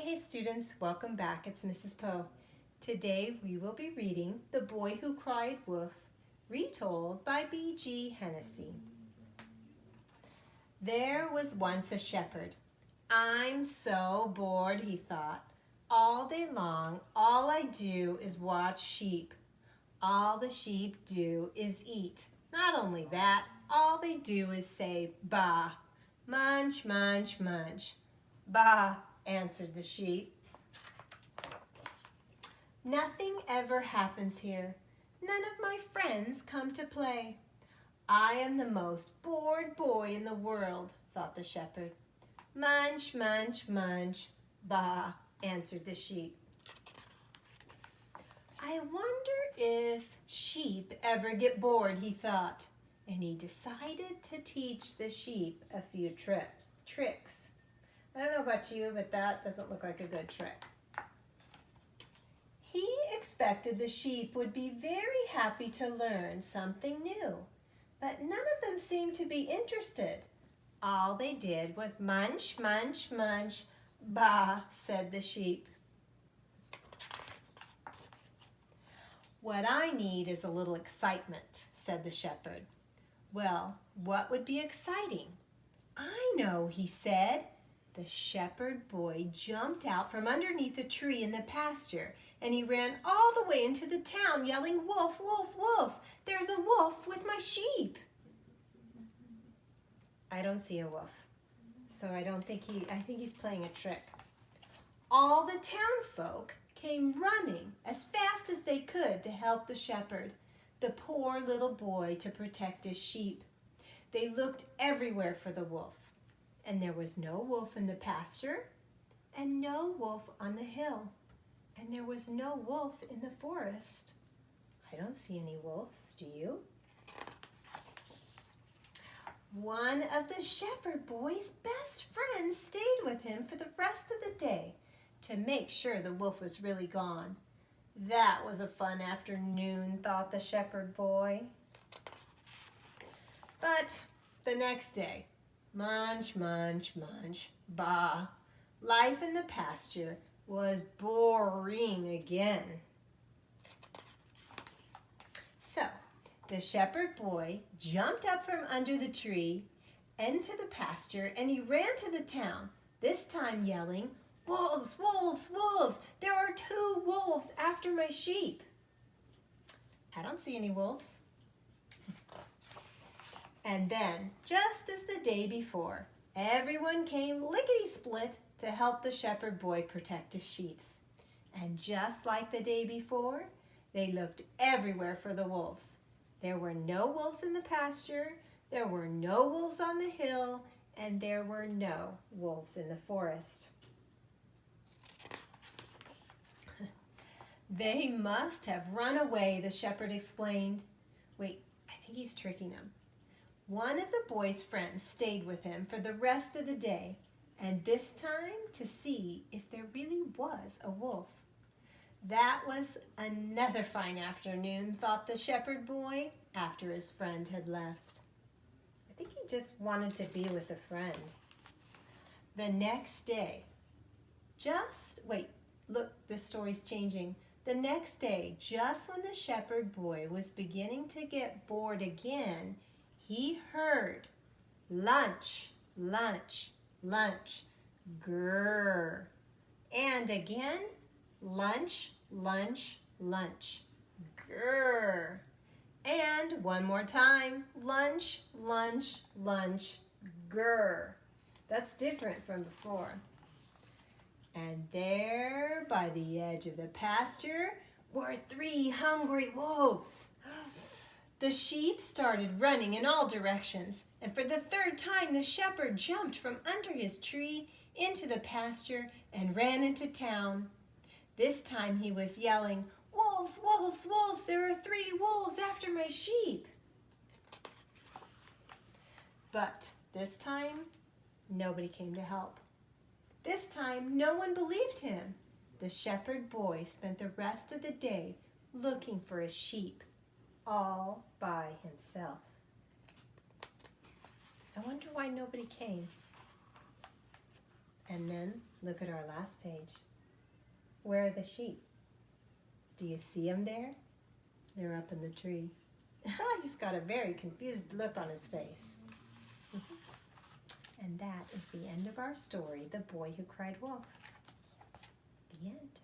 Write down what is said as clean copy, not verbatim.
Hey students, welcome back. It's Mrs. Poe. Today we will be reading The Boy Who Cried Wolf, retold by B.G. Hennessy. There was once a shepherd. I'm so bored, he thought. All day long, all I do is watch sheep. All the sheep do is eat. Not only that, all they do is say, "Bah, munch, munch, munch." "Bah," answered the sheep. "Nothing ever happens here. None of my friends come to play. I am the most bored boy in the world," thought the shepherd. "Munch, munch, munch." "Bah," answered the sheep. I wonder if sheep ever get bored, he thought, and he decided to teach the sheep a few tricks. I don't know about you, but that doesn't look like a good trick. He expected the sheep would be very happy to learn something new, but none of them seemed to be interested. All they did was munch, munch, munch. "Bah," said the sheep. "What I need is a little excitement," said the shepherd. "Well, what would be exciting?" "I know," he said. The shepherd boy jumped out from underneath a tree in the pasture, and he ran all the way into the town yelling, "Wolf, wolf, wolf! There's a wolf with my sheep!" I don't see a wolf, so I think he's playing a trick. All the townfolk came running as fast as they could to help the shepherd, the poor little boy, to protect his sheep. They looked everywhere for the wolf, and there was no wolf in the pasture, and no wolf on the hill, and there was no wolf in the forest. I don't see any wolves, do you? One of the shepherd boy's best friends stayed with him for the rest of the day to make sure the wolf was really gone. That was a fun afternoon, thought the shepherd boy. But the next day, munch, munch, munch, bah. Life in the pasture was boring again. So the shepherd boy jumped up from under the tree into the pasture, and he ran to the town, this time yelling, "Wolves, wolves, wolves! There are 2 wolves after my sheep." I don't see any wolves. And then, just as the day before, everyone came lickety-split to help the shepherd boy protect his sheep. And just like the day before, they looked everywhere for the wolves. There were no wolves in the pasture, there were no wolves on the hill, and there were no wolves in the forest. "They must have run away," the shepherd explained. Wait, I think he's tricking them. One of the boy's friends stayed with him for the rest of the day, and this time to see if there really was a wolf. That was another fine afternoon, thought the shepherd boy, after his friend had left. I think he just wanted to be with a friend. The next day, look, this story's changing. The next day, just when the shepherd boy was beginning to get bored again, he heard, "Lunch, lunch, lunch, grrr." And again, "Lunch, lunch, lunch, grrr." And one more time, "Lunch, lunch, lunch, grrr." That's different from before. And there, by the edge of the pasture, were 3 hungry wolves. The sheep started running in all directions, and for the 3rd time the shepherd jumped from under his tree into the pasture and ran into town. This time he was yelling, "Wolves, wolves, wolves! There are 3 wolves after my sheep!" But this time, nobody came to help. This time, no one believed him. The shepherd boy spent the rest of the day looking for his sheep, all by himself. I wonder why nobody came. And then Look at our last page. Where are the sheep? Do you see them there? They're up in the tree. He's got a very confused look on his face. And that is the end of our story, The Boy Who Cried Wolf. The end.